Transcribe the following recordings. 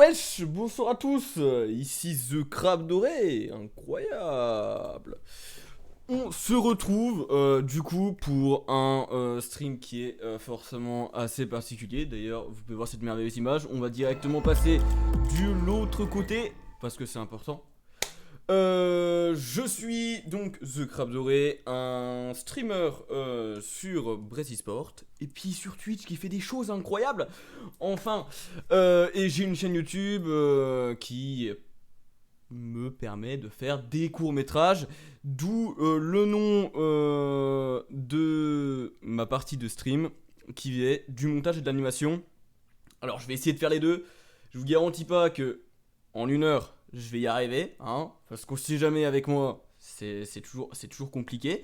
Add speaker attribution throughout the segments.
Speaker 1: Wesh, bonsoir à tous, ici The Crabe Doré, incroyable. On se retrouve du coup pour un stream qui est forcément assez particulier. D'ailleurs, vous pouvez voir cette merveilleuse image. On va directement passer de l'autre côté parce que c'est important. Je suis donc The Crabe Doré, un streamer sur Brest Sport et puis sur Twitch qui fait des choses incroyables. Enfin, et j'ai une chaîne YouTube qui me permet de faire des courts-métrages, d'où le nom de ma partie de stream qui est du montage et de l'animation. Alors, je vais essayer de faire les deux. Je vous garantis pas que en 1 heure je vais y arriver, hein, parce qu'on sait jamais avec moi, c'est toujours compliqué.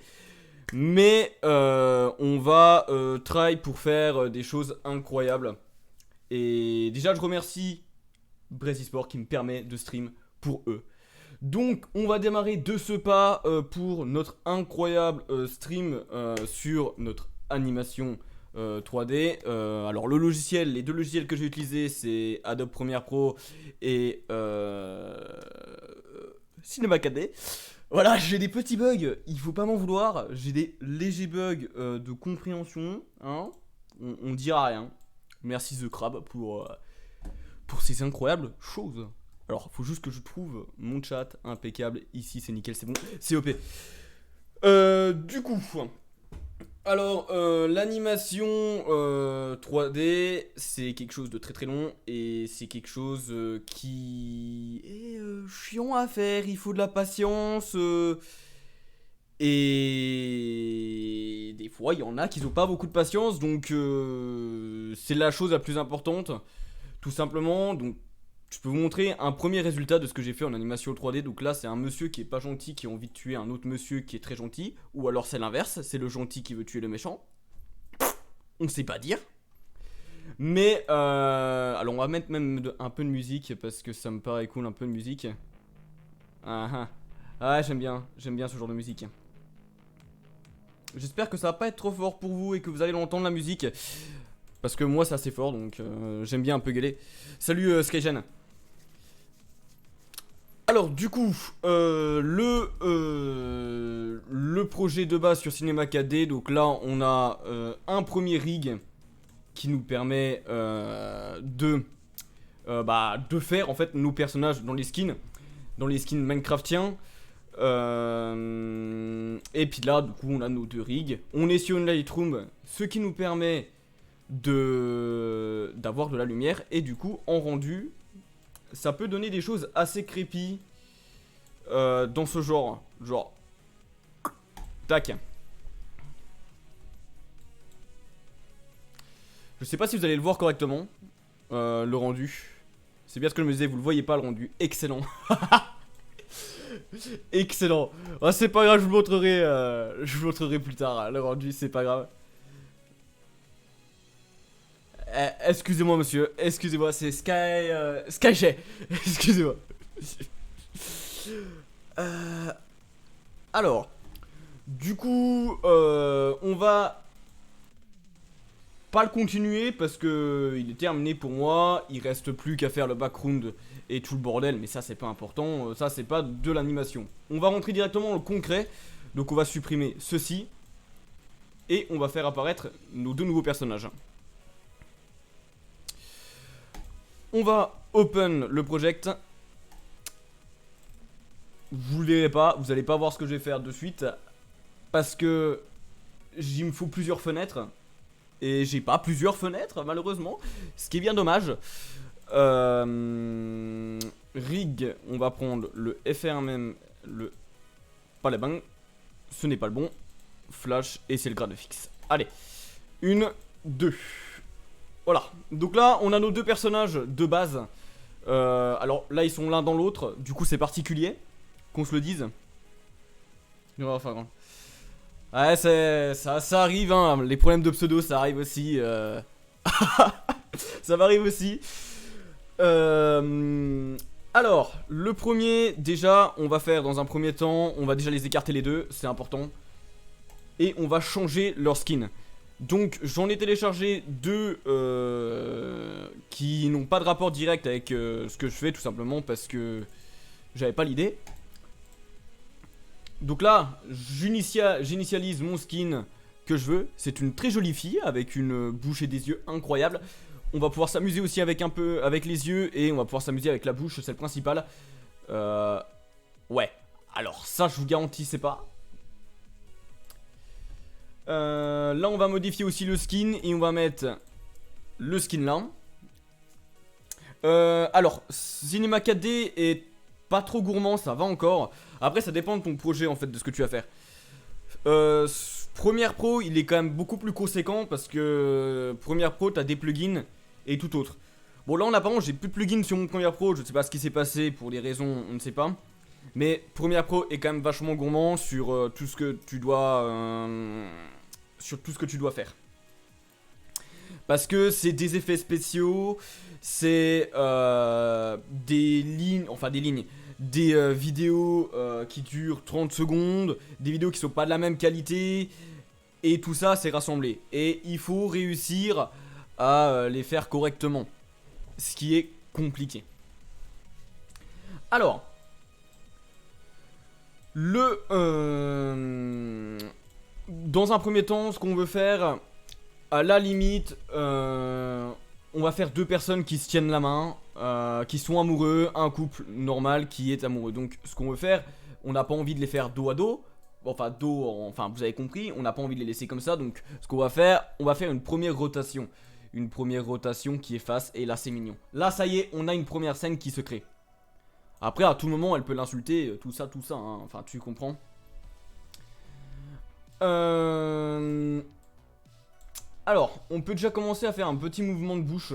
Speaker 1: Mais on va try pour faire des choses incroyables. Et déjà, je remercie Brest Sport qui me permet de stream pour eux. Donc, on va démarrer de ce pas pour notre incroyable stream sur notre animation 3D. Alors, les deux logiciels que j'ai utilisés, c'est Adobe Premiere Pro et Cinema 4D. Voilà, j'ai des petits bugs, il faut pas m'en vouloir. J'ai des légers bugs de compréhension, hein. On dira rien. Merci The Crab pour ces incroyables choses. Alors, faut juste que je trouve mon chat impeccable. Ici, c'est nickel, c'est bon. C'est OP. Du coup, alors, l'animation 3D, c'est quelque chose de très très long. Et c'est quelque chose qui est chiant à faire. Il faut de la patience. Et des fois, il y en a qui n'ont pas beaucoup de patience. Donc, c'est la chose la plus importante. Tout simplement. Donc, je peux vous montrer un premier résultat de ce que j'ai fait en animation 3D. Donc là, c'est un monsieur qui est pas gentil qui a envie de tuer un autre monsieur qui est très gentil. Ou alors c'est l'inverse, c'est le gentil qui veut tuer le méchant. On sait pas dire. Mais alors on va mettre même un peu de musique parce que ça me paraît cool, un peu de musique. Ah, j'aime bien ce genre de musique. J'espère que ça va pas être trop fort pour vous et que vous allez l'entendre la musique. Parce que moi c'est assez fort, donc j'aime bien un peu gueuler. Salut Skygen. Alors du coup, le projet de base sur Cinema 4D, donc là on a un premier rig qui nous permet de faire en fait nos personnages dans les skins Minecraftiens. Et puis là du coup on a nos deux rigs. On est sur une Lightroom, ce qui nous permet d'avoir de la lumière et du coup en rendu ça peut donner des choses assez creepy dans ce genre tac. Je sais pas si vous allez le voir correctement le rendu, c'est bien ce que je me disais, vous le voyez pas le rendu, excellent. Excellent. Oh, c'est pas grave, je vous montrerai plus tard hein, le rendu, c'est pas grave. Excusez-moi monsieur, excusez-moi, c'est Sky excusez-moi. Alors, du coup, on va pas le continuer parce que il est terminé pour moi. Il reste plus qu'à faire le background et tout le bordel, mais ça c'est pas important, ça c'est pas de l'animation. On va rentrer directement dans le concret, donc on va supprimer ceci et on va faire apparaître nos deux nouveaux personnages. On va open le project. Vous le verrez pas, vous allez pas voir ce que je vais faire de suite. Parce que il me faut plusieurs fenêtres. Et j'ai pas plusieurs fenêtres malheureusement. Ce qui est bien dommage. Rig, on va prendre le FRMM, le Palabang. Ce n'est pas le bon. Flash et c'est le grade fixe. Allez, 1, 2. Voilà, donc là on a nos deux personnages de base. Alors là ils sont l'un dans l'autre, du coup c'est particulier qu'on se le dise. Enfin, ouais, ça arrive hein, les problèmes de pseudo ça arrive aussi. Ça m'arrive aussi. Alors, le premier, déjà, on va faire dans un premier temps, on va déjà les écarter les deux, c'est important. Et on va changer leur skin. Donc j'en ai téléchargé deux qui n'ont pas de rapport direct avec ce que je fais, tout simplement parce que j'avais pas l'idée. Donc là, j'initialise mon skin que je veux. C'est une très jolie fille avec une bouche et des yeux incroyables. On va pouvoir s'amuser aussi avec un peu avec les yeux et on va pouvoir s'amuser avec la bouche, c'est le principal. Ouais, alors ça je vous garantis c'est pas. Là on va modifier aussi le skin et on va mettre le skin là. Alors, Cinema 4D est pas trop gourmand, ça va encore. Après ça dépend de ton projet en fait, de ce que tu vas faire. Premiere Pro il est quand même beaucoup plus conséquent parce que Premiere Pro t'as des plugins et tout autre. Bon là en apparence j'ai plus de plugins sur mon Premiere Pro, je ne sais pas ce qui s'est passé pour des raisons, on ne sait pas. Mais Premiere Pro est quand même vachement gourmand sur tout ce que tu dois faire. Parce que c'est des effets spéciaux, c'est des lignes, des vidéos qui durent 30 secondes, des vidéos qui sont pas de la même qualité, et tout ça c'est rassemblé. Et il faut réussir à les faire correctement, ce qui est compliqué. Alors, dans un premier temps, ce qu'on veut faire, à la limite, on va faire deux personnes qui se tiennent la main, qui sont amoureux, un couple normal qui est amoureux. Donc ce qu'on veut faire, on n'a pas envie de les faire dos à dos, enfin vous avez compris, on n'a pas envie de les laisser comme ça. Donc ce qu'on va faire, on va faire une première rotation. Une première rotation qui efface, et là c'est mignon. Là ça y est, on a une première scène qui se crée. Après à tout moment elle peut l'insulter, tout ça, hein. Enfin tu comprends. Alors, on peut déjà commencer à faire un petit mouvement de bouche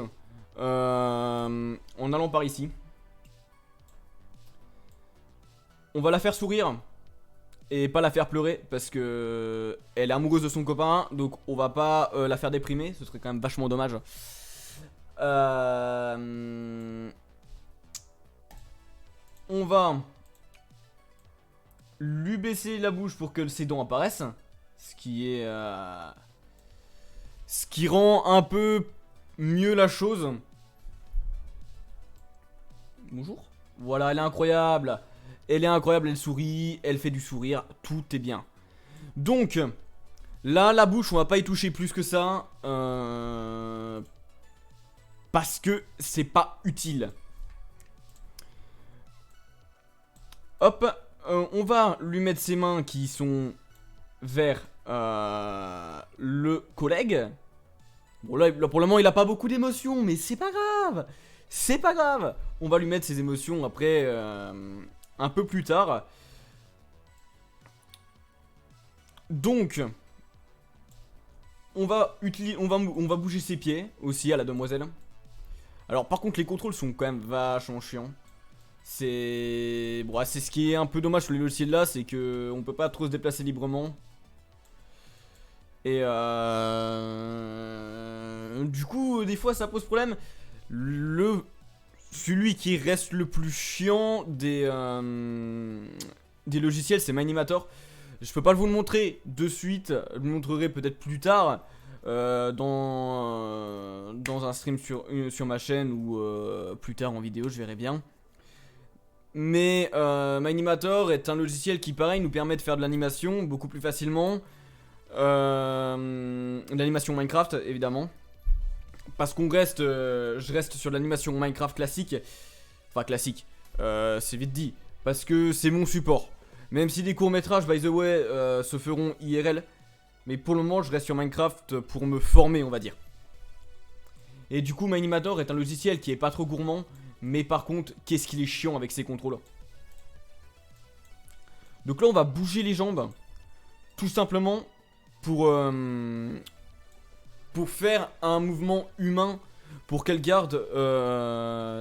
Speaker 1: en allant par ici. On va la faire sourire et pas la faire pleurer parce que elle est amoureuse de son copain, donc on va pas la faire déprimer, ce serait quand même vachement dommage. On va lui baisser la bouche pour que ses dents apparaissent, ce qui rend un peu mieux la chose. Bonjour. Voilà, elle est incroyable. Elle est incroyable, elle sourit, elle fait du sourire, tout est bien. Donc, là, la bouche, on va pas y toucher plus que ça. Parce que c'est pas utile. Hop, on va lui mettre ses mains qui sont vers le collègue. Bon là pour le moment il a pas beaucoup d'émotions, mais c'est pas grave. C'est pas grave. On va lui mettre ses émotions après un peu plus tard. Donc on va bouger ses pieds aussi à la demoiselle. Alors par contre les contrôles sont quand même vachement chiants. C'est ce qui est un peu dommage sur les logiciels là, c'est que on peut pas trop se déplacer librement. Et du coup, des fois ça pose problème. Celui qui reste le plus chiant des logiciels, c'est Minimator. Je peux pas vous le montrer de suite, je vous le montrerai peut-être plus tard dans un stream sur ma chaîne ou plus tard en vidéo, je verrai bien. Mais Minimator est un logiciel qui pareil nous permet de faire de l'animation beaucoup plus facilement. L'animation Minecraft évidemment. Parce qu'on reste, je reste sur l'animation Minecraft classique. Enfin classique, c'est vite dit. Parce que c'est mon support. Même si des courts-métrages by the way se feront IRL. Mais pour le moment je reste sur Minecraft pour me former on va dire. Et du coup Minimator est un logiciel qui est pas trop gourmand. Mais par contre qu'est-ce qu'il est chiant avec ses contrôles. Donc là on va bouger les jambes. Tout simplement pour faire un mouvement humain, pour qu'elle garde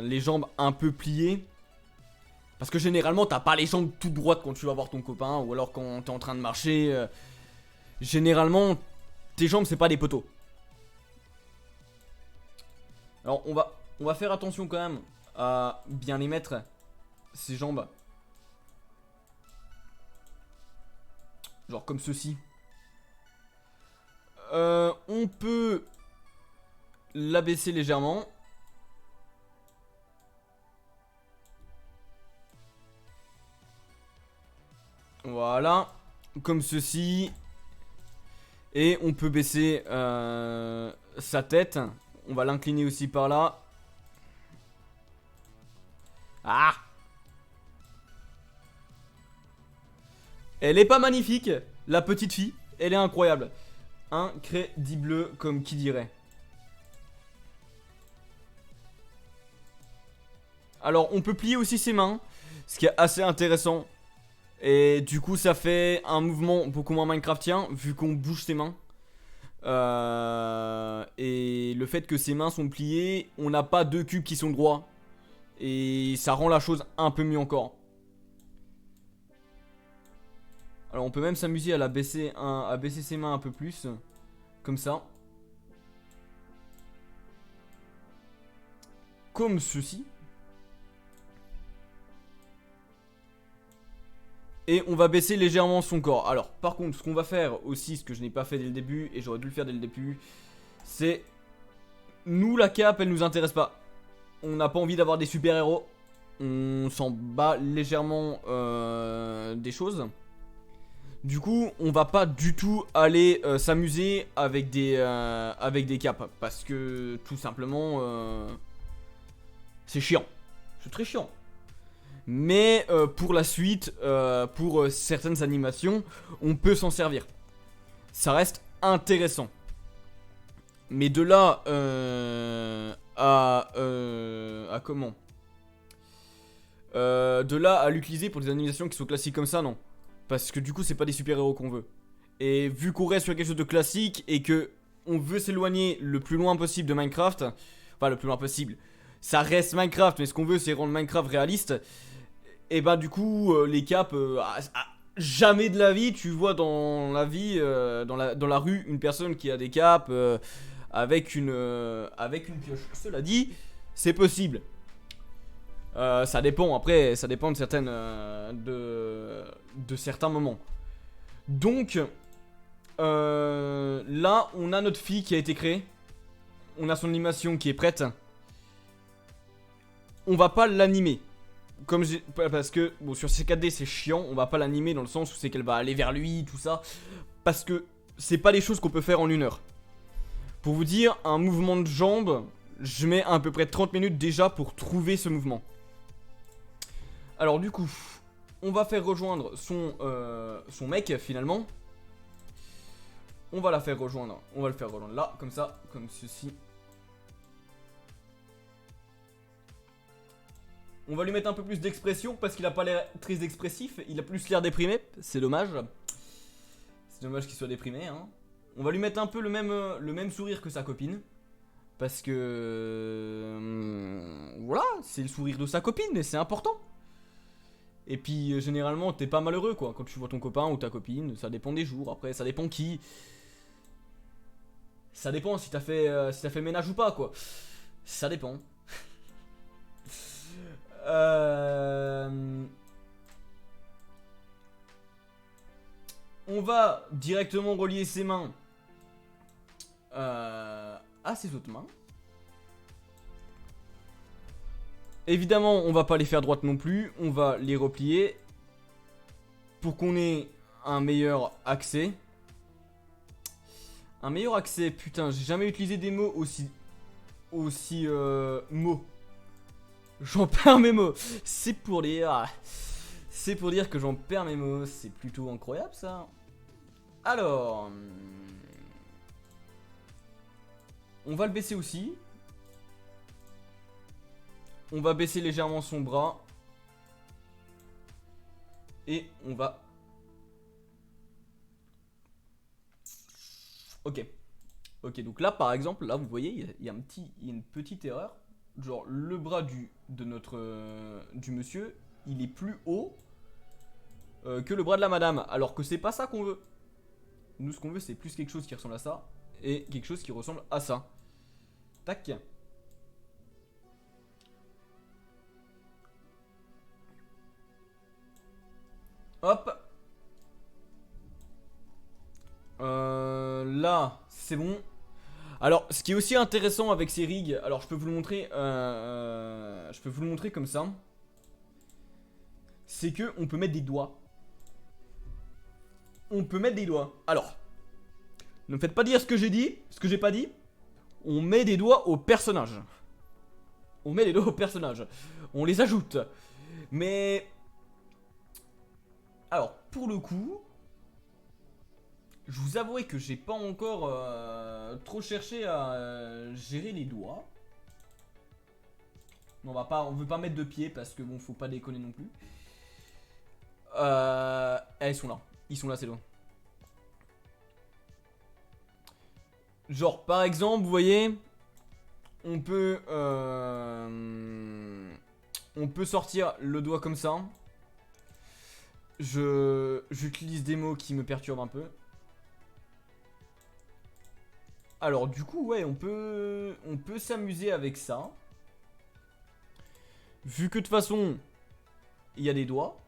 Speaker 1: les jambes un peu pliées. Parce que généralement t'as pas les jambes toutes droites quand tu vas voir ton copain, ou alors quand t'es en train de marcher. Généralement tes jambes c'est pas des poteaux. Alors on va faire attention quand même à bien les mettre, ces jambes. Genre comme ceci. On peut l'abaisser légèrement. Voilà. Comme ceci. Et on peut baisser sa tête. On va l'incliner aussi par là. Ah! Elle est pas magnifique, la petite fille. Elle est incroyable. Incrédible, comme qui dirait. Alors, on peut plier aussi ses mains, ce qui est assez intéressant. Et du coup, ça fait un mouvement beaucoup moins Minecraftien, vu qu'on bouge ses mains. Et le fait que ses mains sont pliées, on n'a pas deux cubes qui sont droits. Et ça rend la chose un peu mieux encore. Alors on peut même s'amuser à la baisser, à baisser ses mains un peu plus. Comme ça. Comme ceci. Et on va baisser légèrement son corps. Alors par contre ce qu'on va faire aussi, ce que je n'ai pas fait dès le début, et j'aurais dû le faire dès le début, c'est... Nous la cape elle nous intéresse pas. On n'a pas envie d'avoir des super héros. On s'en bat légèrement des choses. Du coup, on va pas du tout aller s'amuser avec des capes. Parce que tout simplement, c'est chiant. C'est très chiant. Mais pour la suite, pour certaines animations, on peut s'en servir. Ça reste intéressant. Mais de là à comment de là à l'utiliser pour des animations qui sont classiques comme ça, non. Parce que du coup, c'est pas des super-héros qu'on veut. Et vu qu'on reste sur quelque chose de classique et que on veut s'éloigner le plus loin possible de Minecraft, enfin le plus loin possible, ça reste Minecraft, mais ce qu'on veut c'est rendre Minecraft réaliste. Et bah du coup, les caps, jamais de la vie tu vois dans la vie, dans la rue, une personne qui a des caps avec une pioche. Cela dit, c'est possible. Ça dépend, après, ça dépend de certaines de certains moments. Donc, là, on a notre fille qui a été créée. On a son animation qui est prête. On va pas l'animer. Parce que, bon, sur C4D, c'est chiant. On va pas l'animer dans le sens où c'est qu'elle va aller vers lui, tout ça. Parce que c'est pas des choses qu'on peut faire en 1 heure. Pour vous dire, un mouvement de jambe, je mets à peu près 30 minutes déjà pour trouver ce mouvement. Alors du coup, on va faire rejoindre son mec finalement. On va la faire rejoindre. On va le faire rejoindre là, comme ça, comme ceci. On va lui mettre un peu plus d'expression parce qu'il a pas l'air très expressif. Il a plus l'air déprimé. C'est dommage. C'est dommage qu'il soit déprimé. Hein. On va lui mettre un peu le même sourire que sa copine. Parce que... voilà, c'est le sourire de sa copine et c'est important. Et puis généralement t'es pas malheureux quoi quand tu vois ton copain ou ta copine, ça dépend des jours, après ça dépend qui. Ça dépend si t'as fait le ménage ou pas quoi. Ça dépend. On va directement relier ses mains à ses autres mains. Évidemment, on va pas les faire droites non plus. On va les replier pour qu'on ait un meilleur accès. Un meilleur accès, putain, j'ai jamais utilisé des mots aussi mots. J'en perds mes mots. C'est pour dire que j'en perds mes mots. C'est plutôt incroyable ça. Alors, on va le baisser aussi. On va baisser légèrement son bras. Et on va... Ok. Ok, donc là par exemple, là vous voyez, il y a une petite erreur. Genre le bras du monsieur, il est plus haut que le bras de la madame. Alors que c'est pas ça qu'on veut. Nous ce qu'on veut c'est plus quelque chose qui ressemble à ça. Et quelque chose qui ressemble à ça. Tac. Hop. Là, c'est bon. Alors, ce qui est aussi intéressant avec ces rigs, alors je peux vous le montrer comme ça, c'est que on peut mettre des doigts. On peut mettre des doigts. Alors, ne me faites pas dire ce que j'ai dit, ce que j'ai pas dit. On met des doigts au personnage. On met les doigts au personnage. On les ajoute. Mais... Alors, pour le coup... Je vous avouerai que j'ai pas encore trop cherché à gérer les doigts. On veut pas mettre de pied parce que bon, faut pas déconner non plus. Ils sont là. Ils sont là, ces doigts. Genre, par exemple, vous voyez, on peut sortir le doigt comme ça. J'utilise des mots qui me perturbent un peu. Alors du coup ouais on peut s'amuser avec ça. Vu que de toute façon il y a des doigts.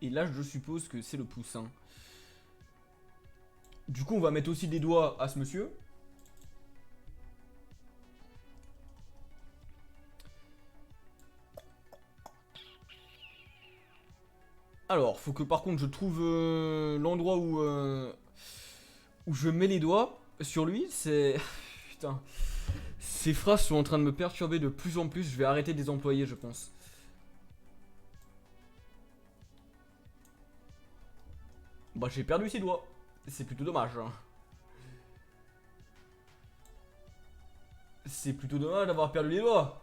Speaker 1: Et là je suppose que c'est le pouce hein. Du coup on va mettre aussi des doigts à ce monsieur. Alors, faut que par contre je trouve l'endroit où je mets les doigts sur lui. C'est... Putain. Ces phrases sont en train de me perturber de plus en plus. Je vais arrêter de les employer, je pense. Bah, j'ai perdu ses doigts. C'est plutôt dommage. Hein. C'est plutôt dommage d'avoir perdu les doigts.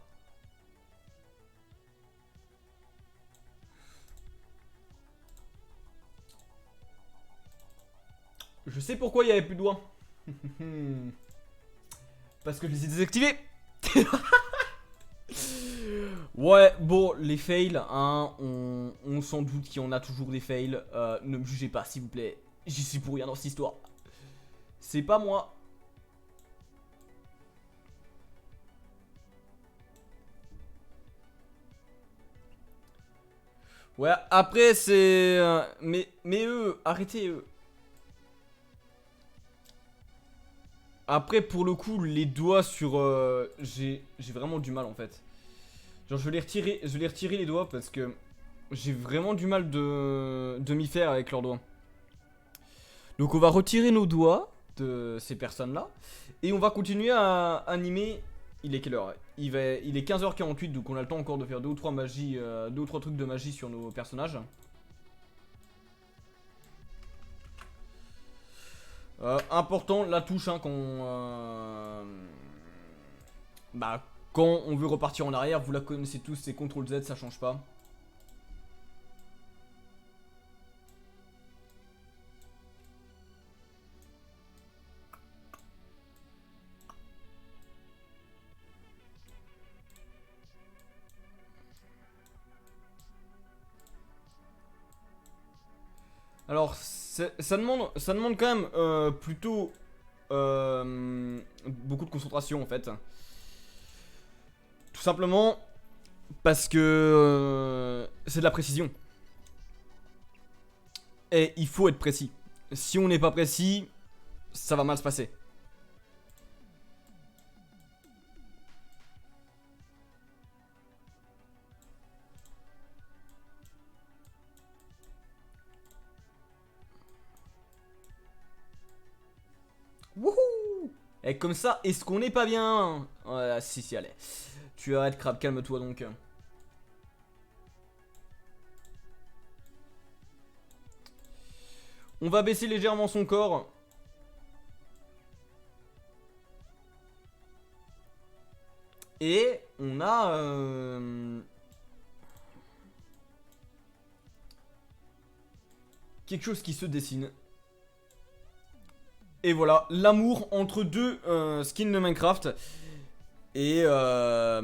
Speaker 1: Je sais pourquoi il n'y avait plus de doigts. Parce que je les ai désactivés. Ouais, bon, les fails, hein, on s'en doute qu'il y en a toujours des fails. Ne me jugez pas, s'il vous plaît. J'y suis pour rien dans cette histoire. C'est pas moi. Ouais, après, c'est... mais eux, arrêtez, eux. Après, pour le coup, les doigts sur... j'ai vraiment du mal, en fait. Genre, je vais les retirer les doigts parce que j'ai vraiment du mal de m'y faire avec leurs doigts. Donc, on va retirer nos doigts de ces personnes-là. Et on va continuer à animer... Il est quelle heure? Il est 15h48, donc on a le temps encore de faire deux ou trois trucs de magie sur nos personnages. Important, la touche, hein, quand on veut repartir en arrière, vous la connaissez tous, c'est CTRL Z, ça change pas. Alors, ça demande quand même plutôt beaucoup de concentration en fait. Tout simplement parce que c'est de la précision. Et il faut être précis. Si on n'est pas précis, ça va mal se passer. Wouhou! Et comme ça, est-ce qu'on n'est pas bien? Voilà, si, allez. Tu arrêtes, crabe, calme-toi donc. On va baisser légèrement son corps. Et on a... quelque chose qui se dessine. Et voilà, l'amour entre deux skins de Minecraft. Et alors,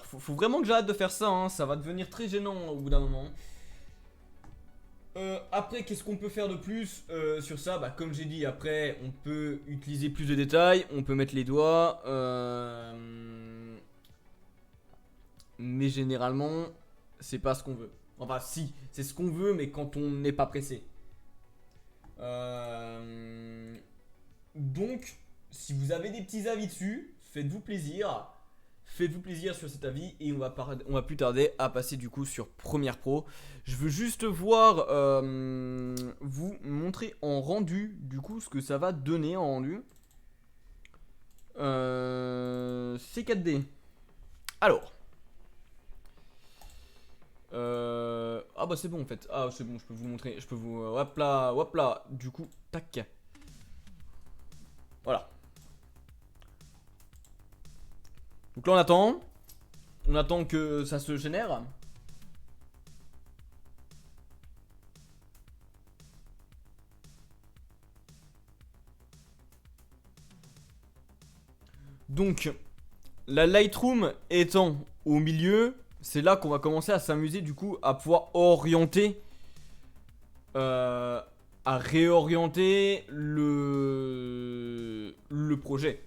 Speaker 1: faut vraiment que j'arrête de faire ça, hein. Ça va devenir très gênant au bout d'un moment. Après, qu'est-ce qu'on peut faire de plus sur ça? Bah, comme j'ai dit, après, on peut utiliser plus de détails. On peut mettre les doigts. Mais généralement, c'est pas ce qu'on veut. Enfin, si, c'est ce qu'on veut, mais quand on n'est pas pressé. Donc, si vous avez des petits avis dessus, faites-vous plaisir. Faites-vous plaisir sur cet avis et on va plus tarder à passer du coup sur Premiere Pro. Je veux juste voir vous montrer en rendu du coup ce que ça va donner en rendu. C'est 4D. Alors. Ah bah c'est bon en fait. Ah c'est bon, je peux vous montrer. Je peux vous... hop là. Du coup, tac. Voilà. Donc là on attend. On attend que ça se génère. Donc, la Lightroom étant au milieu, c'est là qu'on va commencer à s'amuser du coup à pouvoir orienter, à réorienter le projet.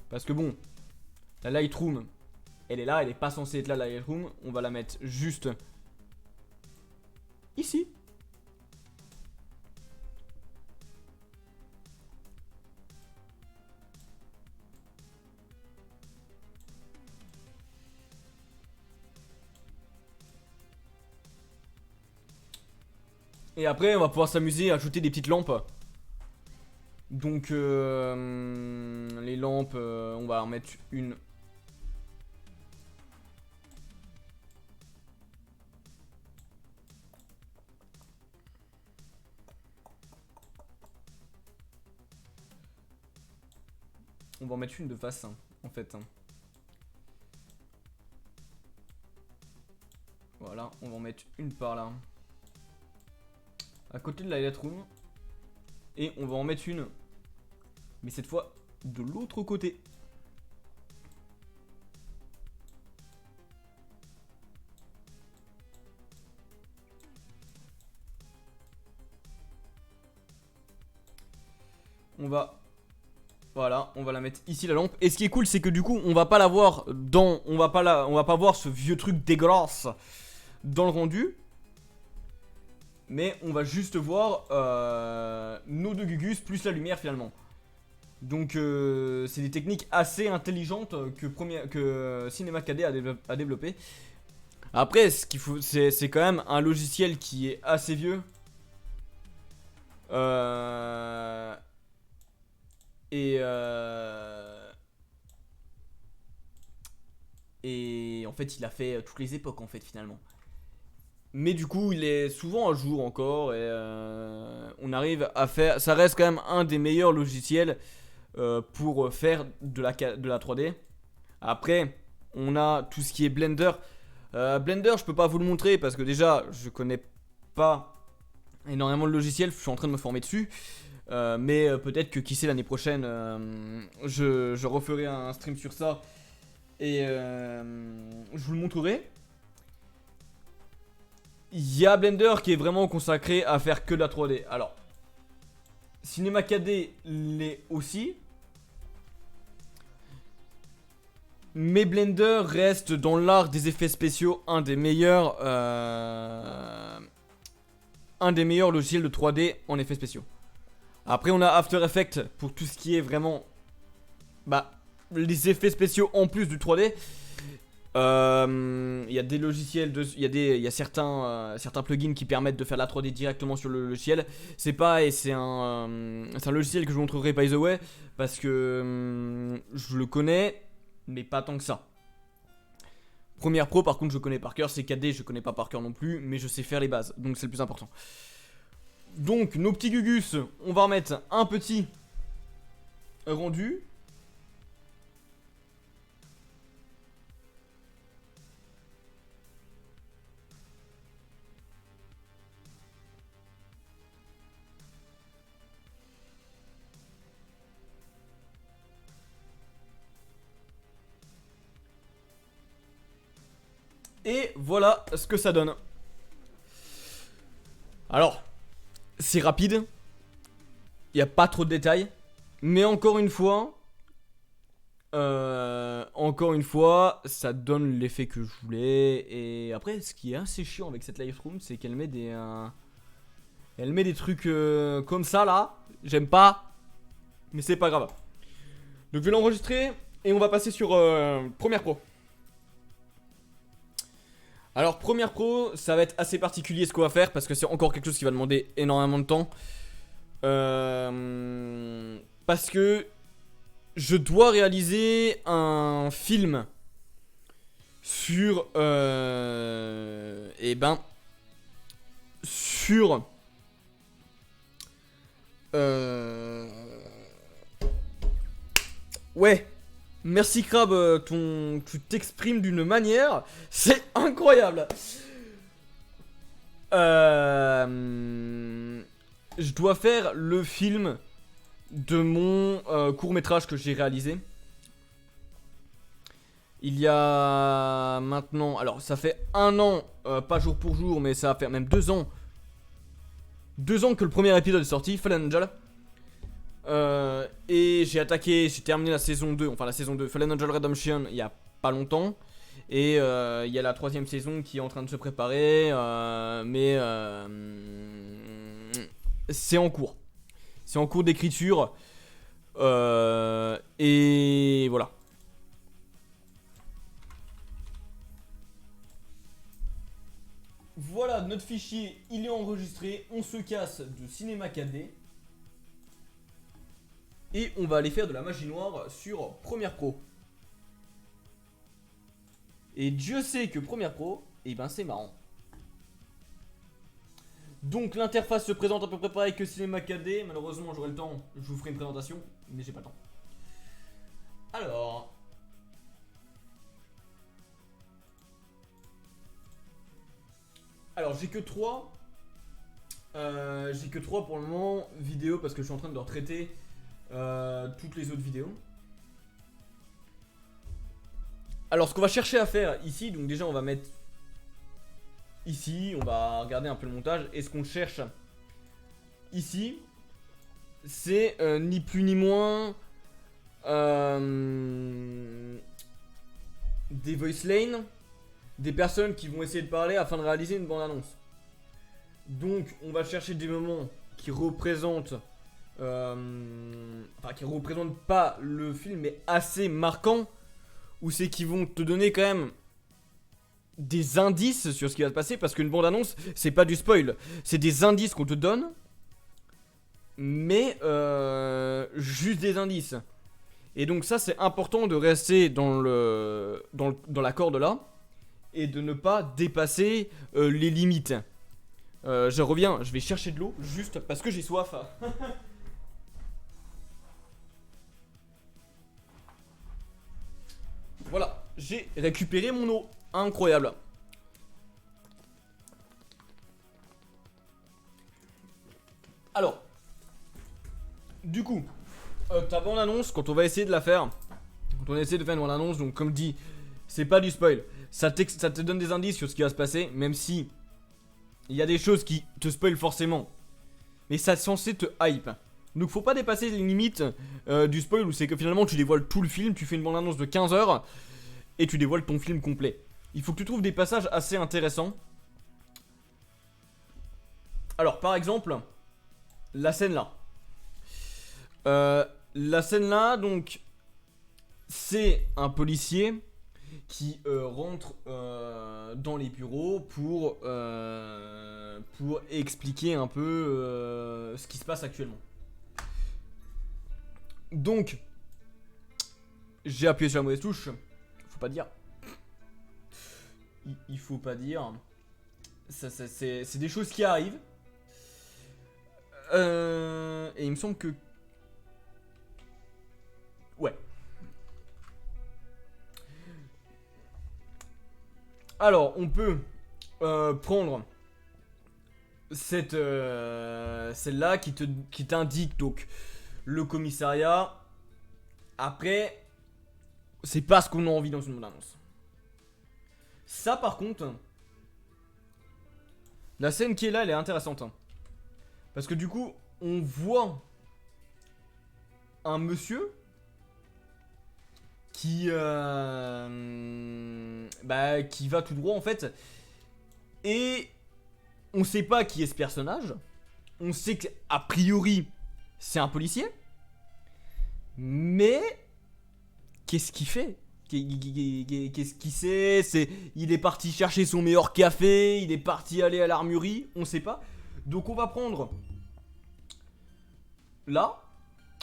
Speaker 1: Parce que bon, la Lightroom, elle est là, elle est pas censée être là la Lightroom. On va la mettre juste ici. Et après, on va pouvoir s'amuser à ajouter des petites lampes. Donc, les lampes, on va en mettre une. On va en mettre une de face, hein, en fait. Hein. Voilà, on va en mettre une par là. À côté de la Lightroom. Et on va en mettre une. Mais cette fois, de l'autre côté. On va... Voilà, on va la mettre ici la lampe. Et ce qui est cool, c'est que du coup, on va pas la voir dans... On va pas voir ce vieux truc dégueulasse dans le rendu. Mais on va juste voir nos deux Gugus plus la lumière finalement. Donc c'est des techniques assez intelligentes que Cinema 4D a développé. Après, ce qu'il faut, c'est quand même un logiciel qui est assez vieux. Et en fait, il a fait toutes les époques en fait finalement. Mais du coup, il est souvent à jour encore et on arrive à faire. Ça reste quand même un des meilleurs logiciels pour faire de la 3D. Après, on a tout ce qui est Blender. Blender, je peux pas vous le montrer parce que déjà, je connais pas énormément de logiciels. Je suis en train de me former dessus. Mais peut-être que qui sait l'année prochaine, je referai un stream sur ça et je vous le montrerai. Il y a Blender qui est vraiment consacré à faire que de la 3D. Alors, Cinema 4D l'est aussi. Mais Blender reste dans l'art des effets spéciaux un des meilleurs logiciels de 3D en effets spéciaux. Après on a After Effects pour tout ce qui est vraiment les effets spéciaux en plus du 3D. Il y a des logiciels, il y a certains plugins qui permettent de faire la 3D directement sur le logiciel. C'est pas et c'est un logiciel que je vous montrerai by the way parce que je le connais mais pas tant que ça. Premiere Pro par contre je connais par cœur, c'est 4D je connais pas par cœur non plus mais je sais faire les bases donc c'est le plus important. Donc nos petits Gugus, on va remettre un petit rendu. Et voilà ce que ça donne. Alors, c'est rapide. Il n'y a pas trop de détails. Mais encore une fois, encore une fois, ça donne l'effet que je voulais. Et après, ce qui est assez chiant avec cette Lightroom, c'est qu'elle met des trucs comme ça là. J'aime pas, mais c'est pas grave. Donc je vais l'enregistrer et on va passer sur Premiere Pro. Alors Premiere Pro, ça va être assez particulier ce qu'on va faire parce que c'est encore quelque chose qui va demander énormément de temps. Parce que je dois réaliser un film sur sur ouais. Merci Crab, tu t'exprimes d'une manière, c'est incroyable. Je dois faire le film de mon court-métrage que j'ai réalisé. Il y a maintenant, alors ça fait 1 an, pas jour pour jour, mais ça va faire même 2 ans. 2 ans que le premier épisode est sorti, Fallen Angel. Et j'ai terminé la saison 2, enfin la saison 2, Fallen Angel Redemption, il y a pas longtemps. Et il y a la 3ème saison qui est en train de se préparer, mais c'est en cours. C'est en cours d'écriture. Et voilà. Voilà, notre fichier, il est enregistré. On se casse de Cinema 4D. Et on va aller faire de la magie noire sur Premiere Pro. Et Dieu sait que Premiere Pro, eh ben c'est marrant. Donc l'interface se présente à peu près pareil que Cinema 4D. Malheureusement j'aurai le temps, je vous ferai une présentation, mais j'ai pas le temps. Alors j'ai que 3. J'ai que 3 pour le moment vidéos parce que je suis en train de retraiter toutes les autres vidéos. Alors ce qu'on va chercher à faire ici, donc déjà on va mettre ici, on va regarder un peu le montage. Et ce qu'on cherche ici, c'est ni plus ni moins des voice lane, des personnes qui vont essayer de parler afin de réaliser une bande annonce. Donc on va chercher des moments qui représentent enfin qui représentent pas le film mais assez marquants, où c'est qu'ils vont te donner quand même des indices sur ce qui va se passer, parce qu'une bande annonce c'est pas du spoil, c'est des indices qu'on te donne, mais juste des indices. Et donc ça c'est important de rester dans la corde là et de ne pas dépasser les limites. Je reviens, je vais chercher de l'eau juste parce que j'ai soif. Voilà, j'ai récupéré mon eau. Incroyable. Alors, du coup, ta bande annonce, quand on va essayer de la faire, quand on essaie de faire une bande annonce, donc comme dit, c'est pas du spoil. Ça te donne des indices sur ce qui va se passer, même si il y a des choses qui te spoilent forcément. Mais ça est censé te hype. Donc faut pas dépasser les limites du spoil, où c'est que finalement tu dévoiles tout le film, tu fais une bande annonce de 15 heures et tu dévoiles ton film complet. Il faut que tu trouves des passages assez intéressants. Alors par exemple, la scène là. La scène là, donc, c'est un policier qui rentre dans les bureaux pour expliquer un peu ce qui se passe actuellement. Donc, j'ai appuyé sur la mauvaise touche. Faut pas dire. Il faut pas dire. C'est des choses qui arrivent. Et il me semble que... Ouais. Alors, on peut prendre celle-là qui t'indique donc le commissariat. Après, c'est pas ce qu'on a envie dans une bande-annonce. Ça, par contre, la scène qui est là, elle est intéressante. Parce que du coup, on voit un monsieur qui va tout droit en fait. Et on sait pas qui est ce personnage. On sait qu'a priori c'est un policier. Mais qu'est-ce qu'il fait? Qu'est-ce qu'il sait? Il est parti chercher son meilleur café. Il est parti aller à l'armurerie. On sait pas. Donc on va prendre là.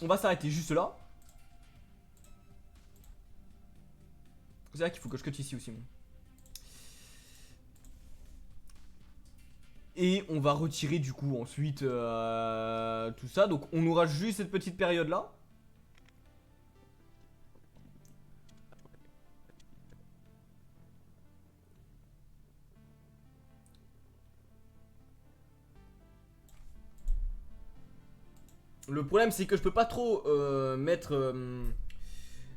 Speaker 1: On va s'arrêter juste là. C'est là qu'il faut que je cut ici aussi. Et on va retirer du coup ensuite tout ça. Donc on aura juste cette petite période là. Le problème c'est que je peux pas trop mettre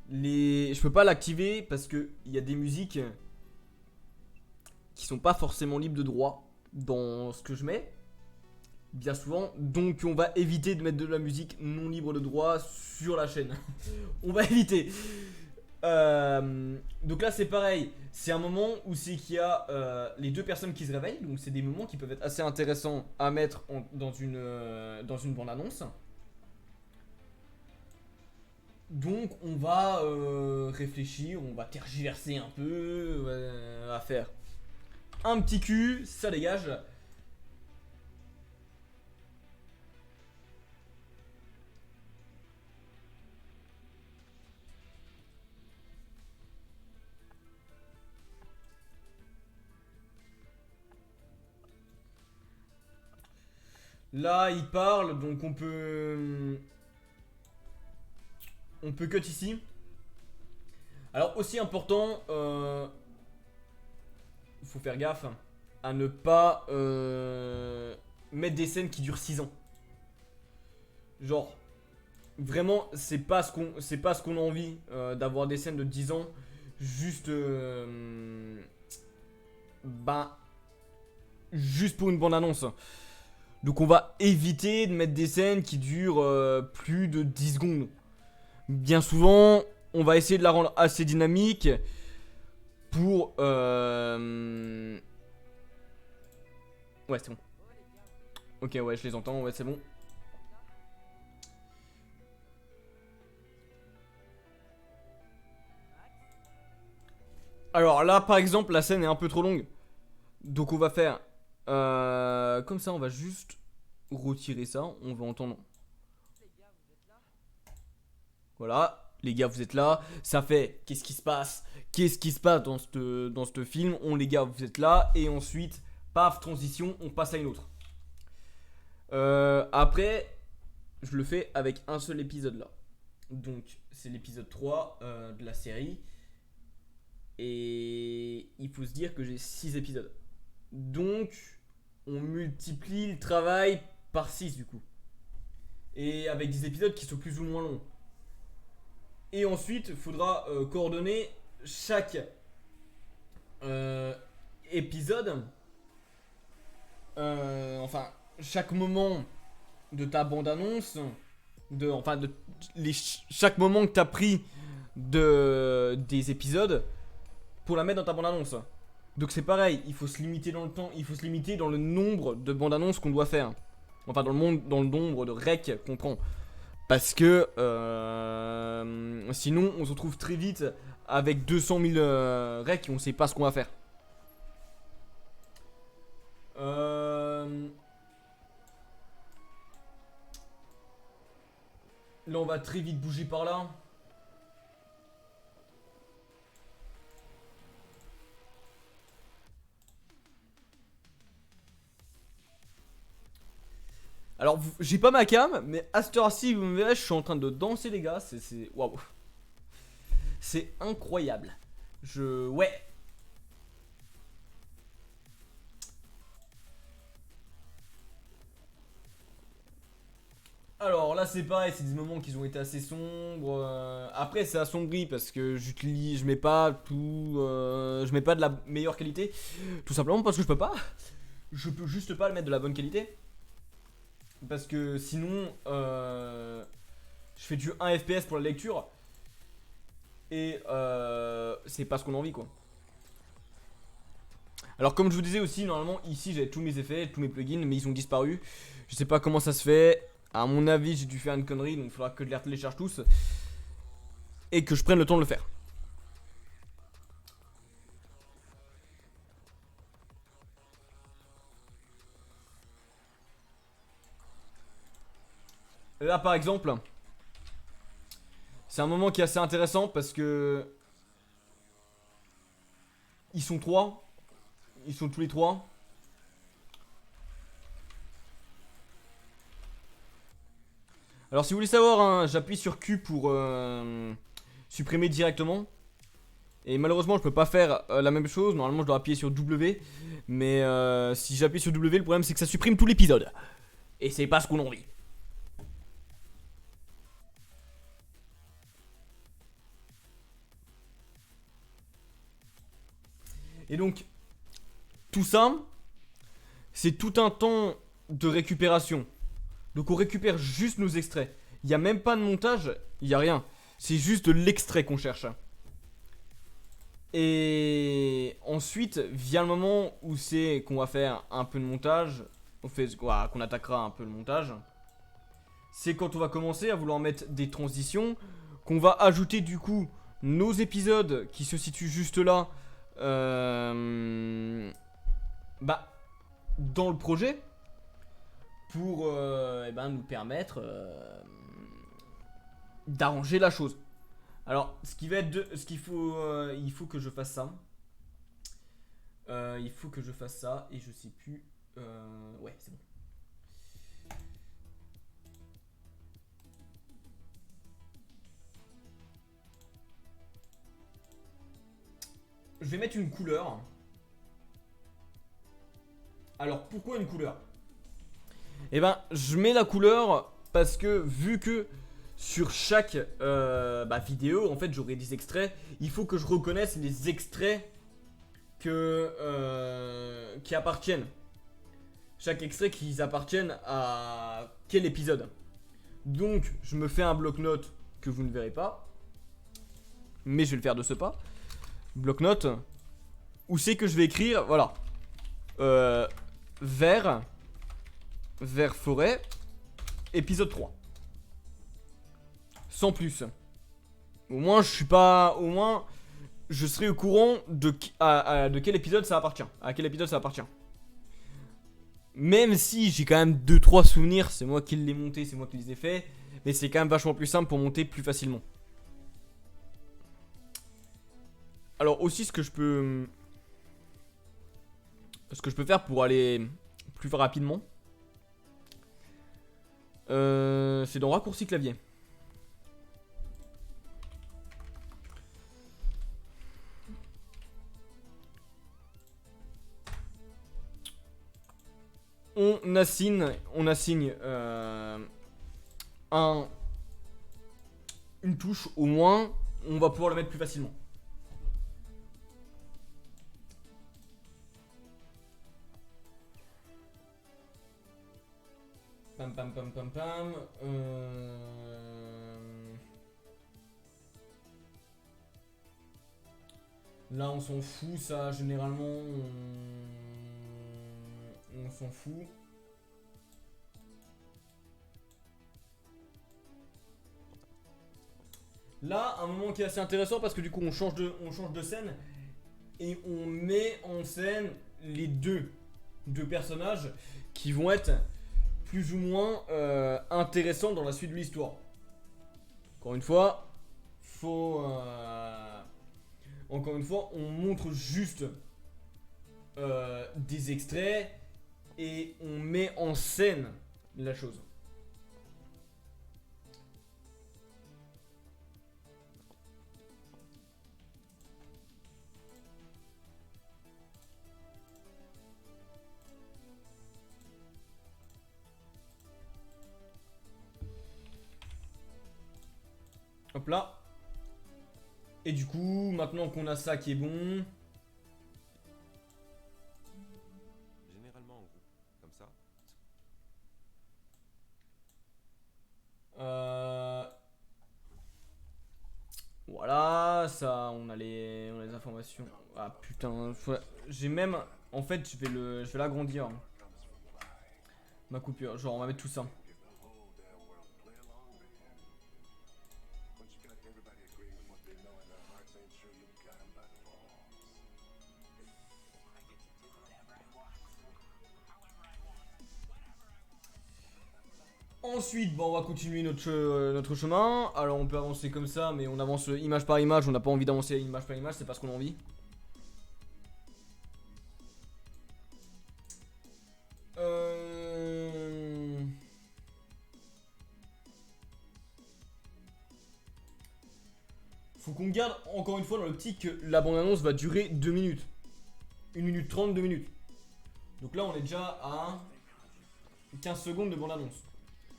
Speaker 1: je peux pas l'activer parce que il y a des musiques qui sont pas forcément libres de droit dans ce que je mets. Bien souvent, donc on va éviter de mettre de la musique non libre de droit sur la chaîne. On va éviter. Donc là c'est pareil, c'est un moment où c'est qu'il y a les deux personnes qui se réveillent, donc c'est des moments qui peuvent être assez intéressants à mettre dans une bande annonce. Donc on va réfléchir, on va tergiverser un peu, on va faire un petit cul, ça dégage. Là il parle, donc on peut cut ici. Alors aussi important, faut faire gaffe à ne pas mettre des scènes qui durent 6 ans. Genre, vraiment, c'est pas ce qu'on a envie d'avoir des scènes de 10 ans. Juste, juste pour une bande annonce. Donc on va éviter de mettre des scènes qui durent plus de 10 secondes. Bien souvent, on va essayer de la rendre assez dynamique pour... Ouais, c'est bon. Ok, ouais, je les entends, ouais, c'est bon. Alors là, par exemple, la scène est un peu trop longue. Donc on va faire... comme ça, on va juste retirer ça. On va entendre... Voilà, les gars, vous êtes là. Ça fait, qu'est-ce qui se passe? Qu'est-ce qui se passe dans ce film? Les gars, vous êtes là. Et ensuite, paf, transition, on passe à une autre. Après, je le fais avec un seul épisode là. Donc, c'est l'épisode 3 de la série. Et il faut se dire que j'ai 6 épisodes. Donc, on multiplie le travail par 6 du coup. Et avec des épisodes qui sont plus ou moins longs. Et ensuite, il faudra coordonner chaque épisode. Enfin, chaque moment de ta bande-annonce. Chaque moment que tu as pris des épisodes pour la mettre dans ta bande-annonce. Donc c'est pareil, il faut se limiter dans le temps, il faut se limiter dans le nombre de bandes-annonces qu'on doit faire. Enfin, dans le nombre de recs qu'on prend. Parce que sinon, on se retrouve très vite avec 200 000 recs et on sait pas ce qu'on va faire. Là, on va très vite bouger par là. Alors, j'ai pas ma cam, mais à cette heure-ci, vous me verrez, je suis en train de danser, les gars. C'est waouh. C'est incroyable. Ouais. Alors là, c'est pareil, c'est des moments qui ont été assez sombres. Après, c'est assombri parce que je mets pas tout. Je mets pas de la meilleure qualité. Tout simplement parce que je peux pas. Je peux juste pas le mettre de la bonne qualité. Parce que sinon, je fais du 1 FPS pour la lecture. Et c'est pas ce qu'on a envie quoi. Alors comme je vous disais aussi, normalement ici j'avais tous mes effets, tous mes plugins, mais ils ont disparu. Je sais pas comment ça se fait. À mon avis j'ai dû faire une connerie, donc il faudra que je les télécharge tous. Et que je prenne le temps de le faire. Là par exemple, c'est un moment qui est assez intéressant parce que ils sont trois. Ils sont tous les trois. Alors si vous voulez savoir, hein, j'appuie sur Q pour supprimer directement. Et malheureusement je peux pas faire la même chose. Normalement je dois appuyer sur W. Mais si j'appuie sur W, le problème c'est que ça supprime tout l'épisode. Et c'est pas ce qu'on a envie. Et donc tout ça, c'est tout un temps de récupération. Donc on récupère juste nos extraits. Il n'y a même pas de montage, il n'y a rien. C'est juste de l'extrait qu'on cherche. Et ensuite, vient le moment où c'est qu'on va faire un peu de montage. Qu'on attaquera un peu le montage. C'est quand on va commencer à vouloir mettre des transitions. Qu'on va ajouter du coup nos épisodes qui se situent juste là. Bah, dans le projet. Pour nous permettre d'arranger la chose. Alors, ce qui va être ce qu'il faut, il faut que je fasse ça. Il faut que je fasse ça et je sais plus. Ouais, c'est bon. Je vais mettre une couleur. Alors, pourquoi une couleur? Eh ben, je mets la couleur parce que vu que sur chaque vidéo, en fait, j'aurai des extraits. Il faut que je reconnaisse les extraits qui appartiennent. Chaque extrait qui appartiennent à quel épisode. Donc, je me fais un bloc-notes que vous ne verrez pas. Mais je vais le faire de ce pas. Bloc-notes. Où c'est que je vais écrire, voilà. Vert forêt. Épisode 3. Sans plus. Au moins, je suis pas. Au moins, je serai au courant de quel épisode ça appartient. À quel épisode ça appartient. Même si j'ai quand même 2-3 souvenirs, c'est moi qui les ai montés, c'est moi qui les ai faits. Mais c'est quand même vachement plus simple pour monter plus facilement. Alors aussi ce que je peux faire pour aller plus rapidement, c'est dans raccourci clavier. On assigne une touche, au moins on va pouvoir le mettre plus facilement. Pam pam pam pam pam. Là on s'en fout, ça généralement on s'en fout. Là, un moment qui est assez intéressant parce que du coup on change de scène et on met en scène les deux personnages qui vont être plus ou moins intéressants dans la suite de l'histoire. Encore une fois, encore une fois, on montre juste des extraits et on met en scène la chose. Hop là. Et du coup, maintenant qu'on a ça qui est bon.
Speaker 2: Généralement en groupe, comme ça.
Speaker 1: Voilà, ça, on a les informations. Ah putain, j'ai même... En fait, je vais l'agrandir. Ma coupure, genre on va mettre tout ça. Ensuite, bon, on va continuer notre chemin. Alors, on peut avancer comme ça, mais on avance image par image. On n'a pas envie d'avancer image par image, c'est parce qu'on a envie. Faut qu'on garde encore une fois dans l'optique que la bande-annonce va durer 2 minutes. 1 minute 30, 2 minutes. Donc là, on est déjà à 15 secondes de bande-annonce.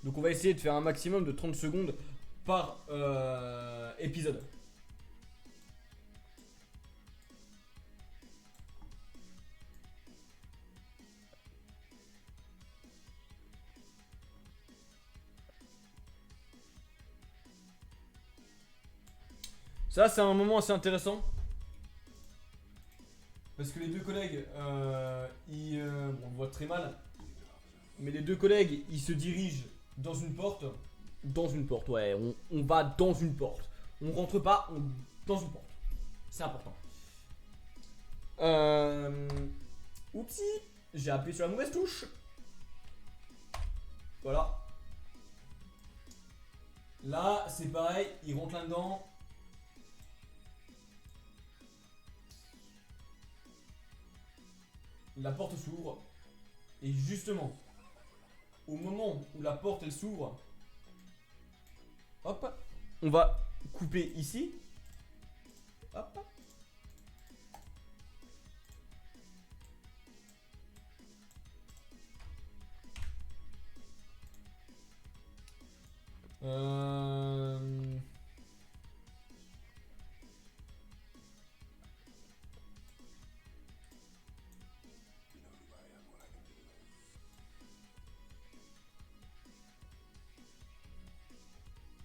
Speaker 1: Donc on va essayer de faire un maximum de 30 secondes par épisode. Ça, c'est un moment assez intéressant. Parce que les deux collègues, bon, on voit très mal. Mais les deux collègues, ils se dirigent dans une porte. Dans une porte, ouais, on va dans une porte. On rentre pas, dans une porte. C'est important. Oupsie, j'ai appuyé sur la mauvaise touche. Voilà. Là, c'est pareil, ils rentrent là-dedans. La porte s'ouvre. Et justement, au moment où la porte elle s'ouvre, hop, on va couper ici. Hop.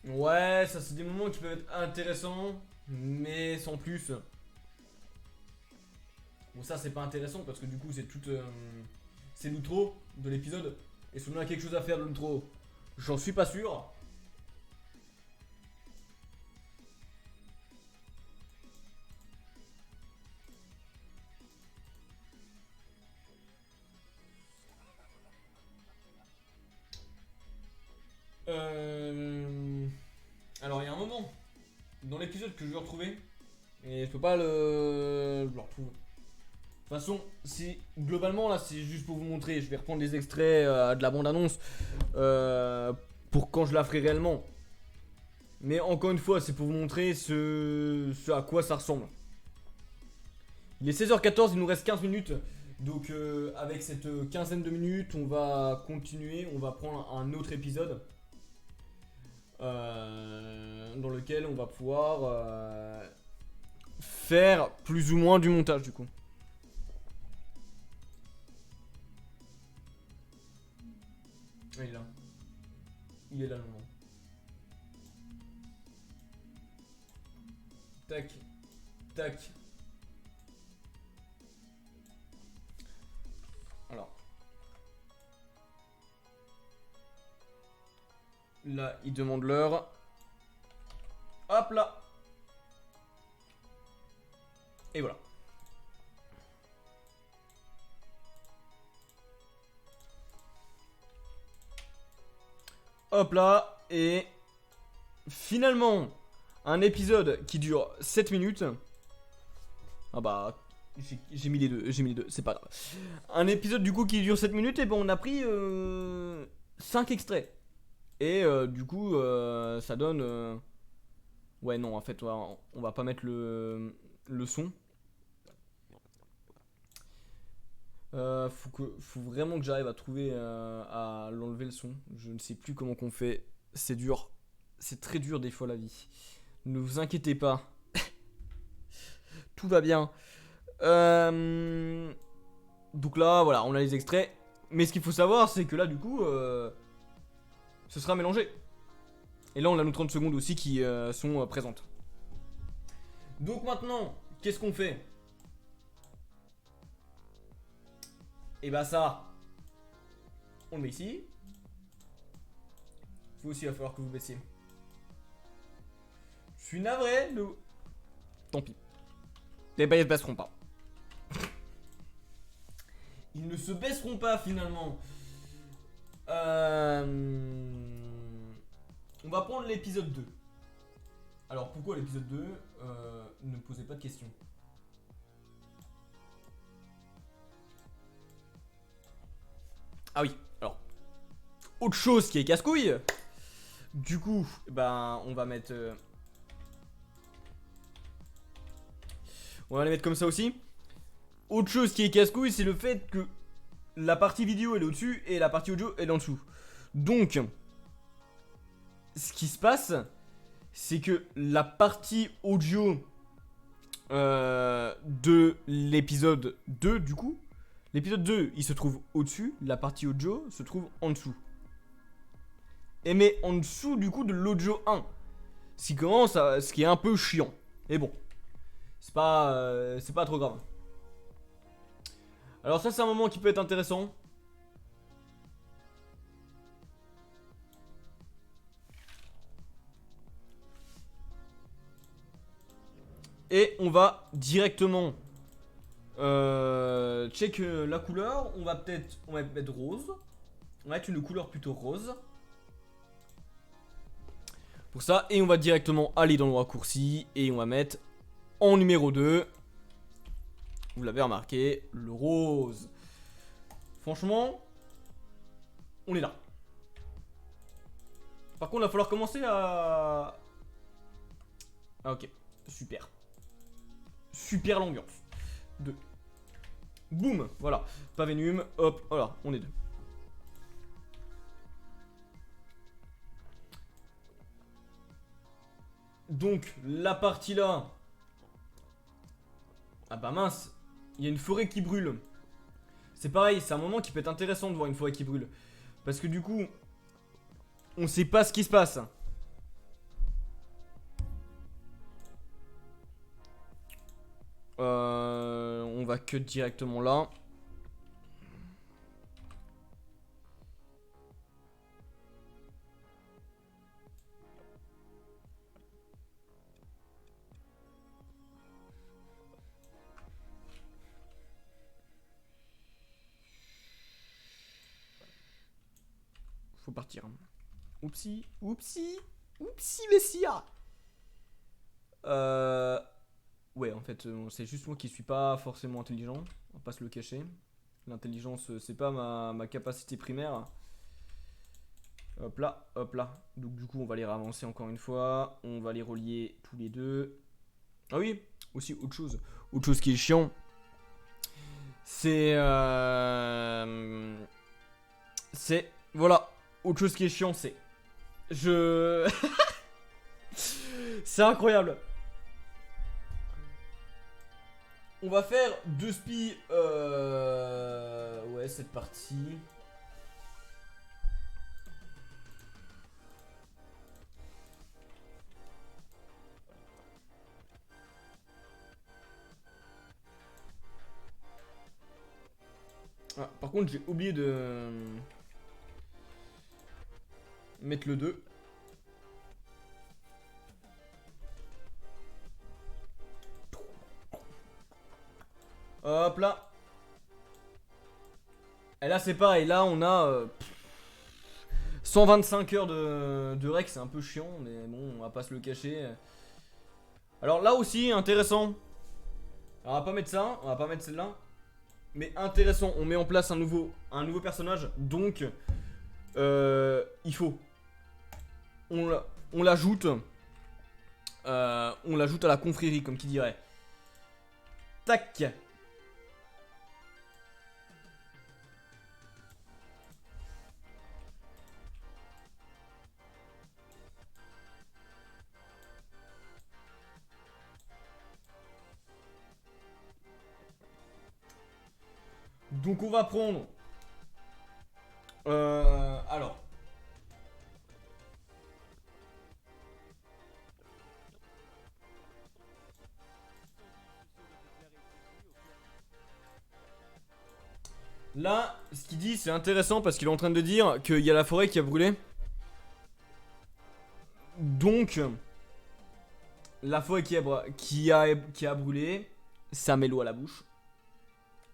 Speaker 1: Ouais, ça c'est des moments qui peuvent être intéressants, mais sans plus. Bon, ça c'est pas intéressant parce que du coup c'est tout. C'est l'outro de l'épisode. Et si on a quelque chose à faire de l'outro, j'en suis pas sûr. Alors il y a un moment dans l'épisode que je veux retrouver et je peux pas le retrouver. De toute façon, si globalement là c'est juste pour vous montrer, je vais reprendre des extraits de la bande annonce pour quand je la ferai réellement. Mais encore une fois, c'est pour vous montrer ce à quoi ça ressemble. Il est 16h14, il nous reste 15 minutes. Donc avec cette quinzaine de minutes, on va continuer, on va prendre un autre épisode. Dans lequel on va pouvoir faire plus ou moins du montage du coup. Il est là. Il est là le moment. Tac. Tac. Alors. Là, il demande l'heure. Hop là. Et voilà. Hop là. Et finalement, un épisode qui dure 7 minutes. Ah bah, j'ai mis les deux, c'est pas grave. Un épisode du coup qui dure 7 minutes, et ben on a pris 5 extraits. Et du coup, ça donne... Ouais, non, en fait, on va pas mettre le son. Faut vraiment que j'arrive à trouver, à l'enlever le son. Je ne sais plus comment qu'on fait. C'est dur. C'est très dur des fois la vie. Ne vous inquiétez pas. Tout va bien. Donc là, voilà, on a les extraits. Mais ce qu'il faut savoir, c'est que là, du coup, ce sera mélangé. Et là, on a nos 30 secondes aussi qui sont présentes. Donc maintenant, qu'est-ce qu'on fait? Et bah ça, on le met ici. Vous aussi, il va falloir que vous baissiez. Je suis navré, mais... Tant pis. Les bails ne baisseront pas. Ils ne se baisseront pas finalement. On va prendre l'épisode 2. Alors pourquoi l'épisode 2? Ne me posez pas de questions. Ah oui, alors. Autre chose qui est casse-couille. Du coup, ben on va mettre... on va les mettre comme ça aussi. Autre chose qui est casse-couille, c'est le fait que la partie vidéo elle est au-dessus et la partie audio elle est en dessous. Donc, ce qui se passe, c'est que la partie audio de l'épisode 2, du coup, l'épisode 2 il se trouve au-dessus, la partie audio se trouve en dessous. Et mais en dessous du coup de l'audio 1. Ce qui est un peu chiant. Mais bon, c'est pas trop grave. Alors ça c'est un moment qui peut être intéressant. Et on va directement check la couleur. On va mettre rose. On va mettre une couleur plutôt rose. Pour ça, et on va directement aller dans le raccourci. Et on va mettre en numéro 2. Vous l'avez remarqué, le rose. Franchement, on est là. Par contre, il va falloir commencer à... Ah ok, super. Super l'ambiance. 2. Boum, voilà. Pavénum, hop, voilà, on est 2. Donc, la partie là... Ah bah mince, il y a une forêt qui brûle. C'est pareil, c'est un moment qui peut être intéressant de voir une forêt qui brûle. Parce que du coup, on sait pas ce qui se passe. On va cut directement là. Faut partir. Oupsie, oupsie, oupsie, messia. Ouais, en fait, c'est juste moi qui suis pas forcément intelligent. On va pas se le cacher. L'intelligence, c'est pas ma capacité primaire. Hop là, hop là. Donc du coup, on va les ravancer encore une fois. On va les relier tous les deux. Ah oui, aussi autre chose. Autre chose qui est chiant. C'est... Voilà. Autre chose qui est chiant, c'est... C'est incroyable. On va faire 2 spies. Ouais, cette partie. Ah, par contre, j'ai oublié de mettre le 2. Hop là. Et là c'est pareil, là on a 125 heures de rec, c'est un peu chiant, mais bon, on va pas se le cacher. Alors là aussi, intéressant. Alors, on va pas mettre ça, on va pas mettre celle-là. Mais intéressant, on met en place un nouveau personnage, donc il faut. On l'ajoute. On l'ajoute à la confrérie, comme qui dirait. Tac. Donc on va prendre... alors... Là, ce qu'il dit, c'est intéressant parce qu'il est en train de dire qu'il y a la forêt qui a brûlé. Donc, la forêt qui a brûlé, ça met l'eau à la bouche.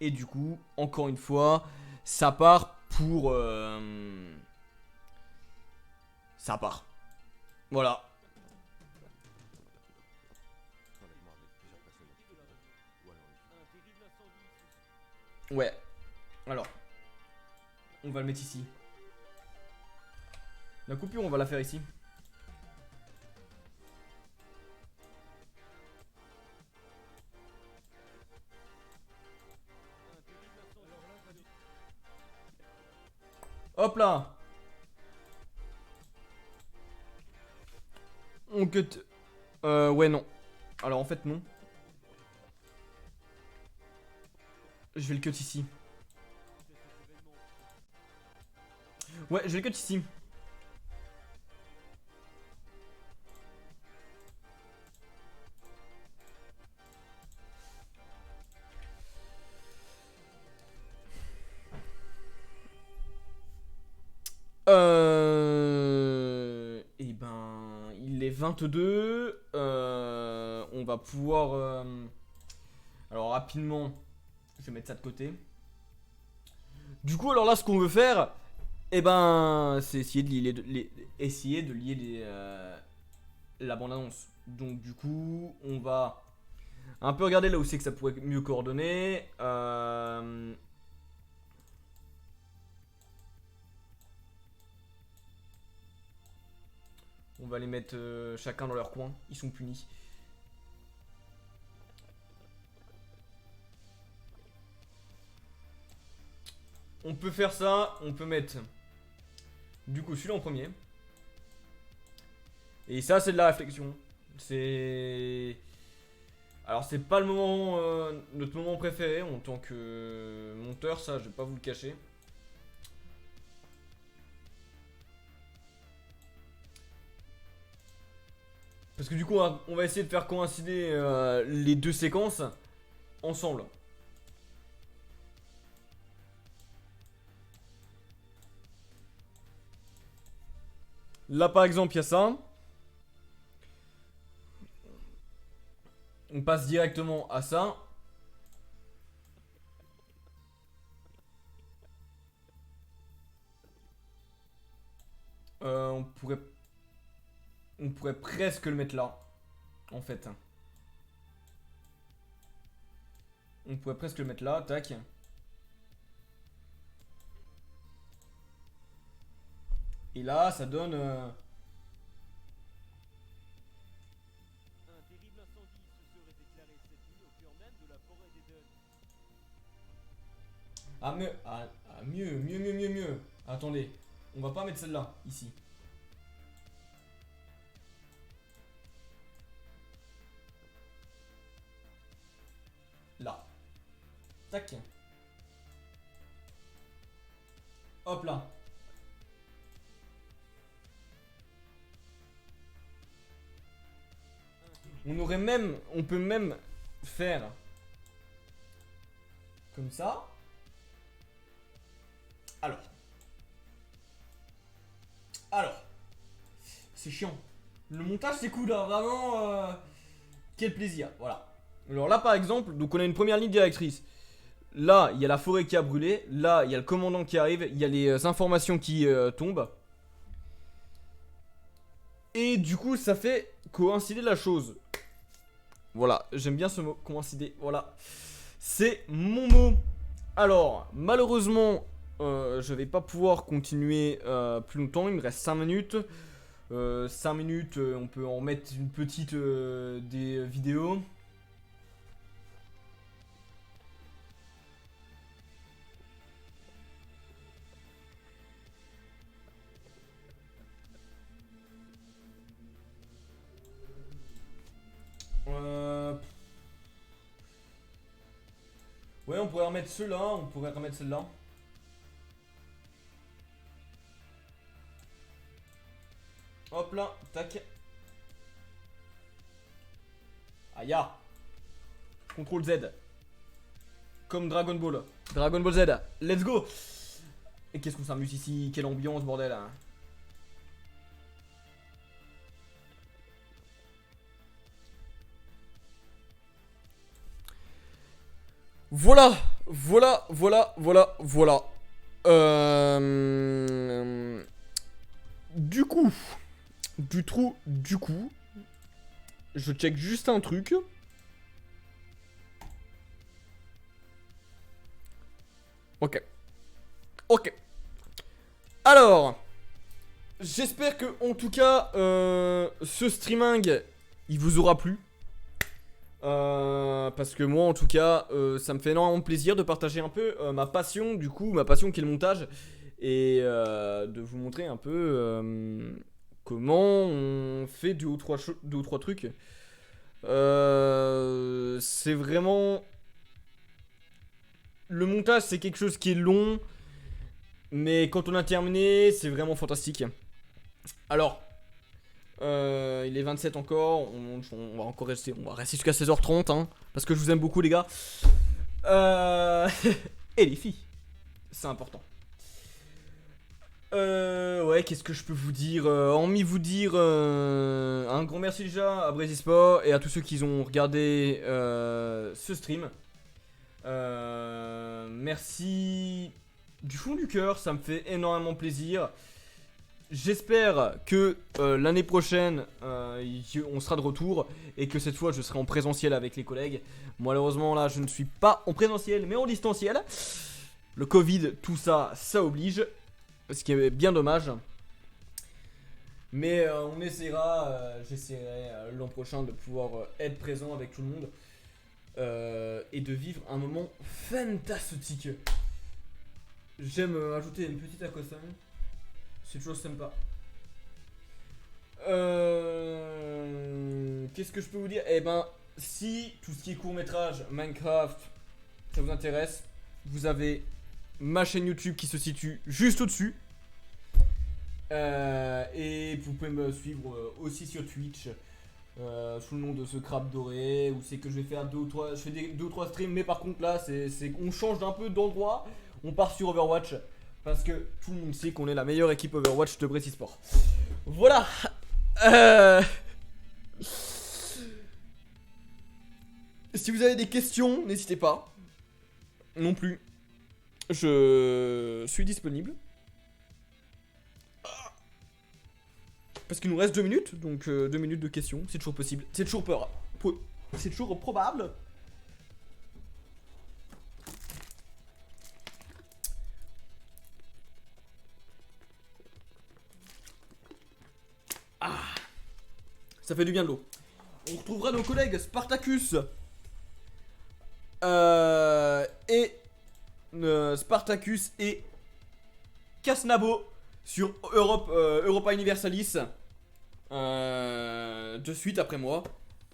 Speaker 1: Et du coup, encore une fois, ça part pour... ça part. Voilà.
Speaker 2: L'enlèvement avec plusieurs personnes dans ou alors
Speaker 1: Ouais. Alors, on va le mettre ici. La coupure, on va la faire ici. Hop là. On cut. Ouais, non. Alors en fait, non. Je vais le cut ici. Ouais, je vais le cut ici. Et ben, il est 22. On va pouvoir. Alors rapidement, je vais mettre ça de côté. Du coup, alors là, ce qu'on veut faire, eh ben, c'est essayer de lier la bande-annonce. Donc du coup, on va un peu regarder là où c'est que ça pourrait mieux coordonner. On va les mettre chacun dans leur coin. Ils sont punis. On peut faire ça. On peut mettre du coup celui-là en premier. Et ça, c'est de la réflexion. C'est... Alors, c'est pas le moment, notre moment préféré en tant que monteur, ça, je vais pas vous le cacher. Parce que du coup, on va essayer de faire coïncider les deux séquences ensemble. Là, par exemple, il y a ça. On passe directement à ça. On pourrait presque le mettre là, en fait. On pourrait presque le mettre là, tac. Et là, ça donne...
Speaker 3: Un terrible incendie se serait déclaré cette nuit au cœur même de la forêt d'Eden.
Speaker 1: Ah, mieux. Attendez, on va pas mettre celle-là, ici. Là. Tac. Hop là. On peut même faire comme ça. Alors, c'est chiant. Le montage c'est cool, hein, vraiment. Quel plaisir, voilà. Alors là par exemple, donc on a une première ligne directrice. Là, il y a la forêt qui a brûlé. Là, il y a le commandant qui arrive. Il y a les informations qui tombent. Et du coup, ça fait coïncider la chose. Voilà, j'aime bien ce mot, coïncider. Voilà, c'est mon mot. Alors, malheureusement, je vais pas pouvoir continuer plus longtemps. Il me reste 5 minutes. 5 minutes, on peut en mettre une petite des vidéos. Ouais, on pourrait remettre ceux-là, on pourrait remettre celle-là. Hop là, tac. Aïe. CTRL Z. Comme Dragon Ball. Dragon Ball Z, let's go. Et qu'est-ce qu'on s'amuse ici? Quelle ambiance, bordel. Voilà. Du coup, je check juste un truc. Ok. Alors, j'espère que, en tout cas, ce streaming, il vous aura plu. Parce que moi, en tout cas, ça me fait énormément plaisir de partager un peu ma passion, du coup, ma passion qui est le montage. Et de vous montrer un peu comment on fait deux ou trois trucs. C'est vraiment... Le montage, c'est quelque chose qui est long. Mais quand on a terminé, c'est vraiment fantastique. Alors, il est 27 encore. On va encore rester. On va rester jusqu'à 16h30. Hein, parce que je vous aime beaucoup, les gars. Et les filles. C'est important. Ouais, qu'est-ce que je peux vous dire? Hormis vous dire un grand merci déjà à Brésispo et à tous ceux qui ont regardé ce stream. Merci du fond du cœur, ça me fait énormément plaisir. J'espère que l'année prochaine on sera de retour et que cette fois je serai en présentiel avec les collègues. Malheureusement là je ne suis pas en présentiel mais en distanciel. Le Covid, tout ça, ça oblige. Ce qui est bien dommage. Mais on essaiera, j'essaierai l'an prochain de pouvoir être présent avec tout le monde. Et de vivre un moment fantastique. J'aime ajouter une petite acossane. C'est toujours sympa. Qu'est-ce que je peux vous dire? Eh ben, si tout ce qui est court-métrage, Minecraft, ça vous intéresse, vous avez ma chaîne YouTube qui se situe juste au-dessus. Et vous pouvez me suivre aussi sur Twitch sous le nom de ce crabe doré. Où c'est que je vais faire deux ou trois streams. Mais par contre là on change d'un peu d'endroit. On part sur Overwatch. Parce que tout le monde sait qu'on est la meilleure équipe Overwatch de Brest Sport. Voilà. Si vous avez des questions, n'hésitez pas. Non plus. Je suis disponible. Parce qu'il nous reste 2 minutes, donc 2 minutes de questions, c'est toujours possible. C'est toujours c'est toujours probable. Ah, ça fait du bien de l'eau. On retrouvera nos collègues Spartacus Spartacus et Casnabo sur Europa Universalis de suite après moi.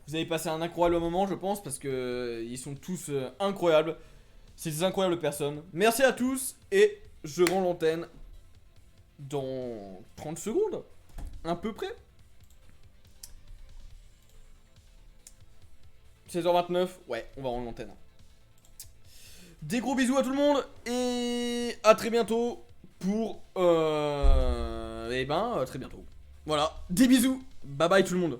Speaker 1: Vous avez passé un incroyable moment, je pense, parce que ils sont tous incroyables. C'est des incroyables personnes. Merci à tous et je rends l'antenne dans 30 secondes, à peu près. 16h29, ouais, on va rendre l'antenne. Des gros bisous à tout le monde et à très bientôt pour très bientôt. Voilà, des bisous. Bye bye tout le monde.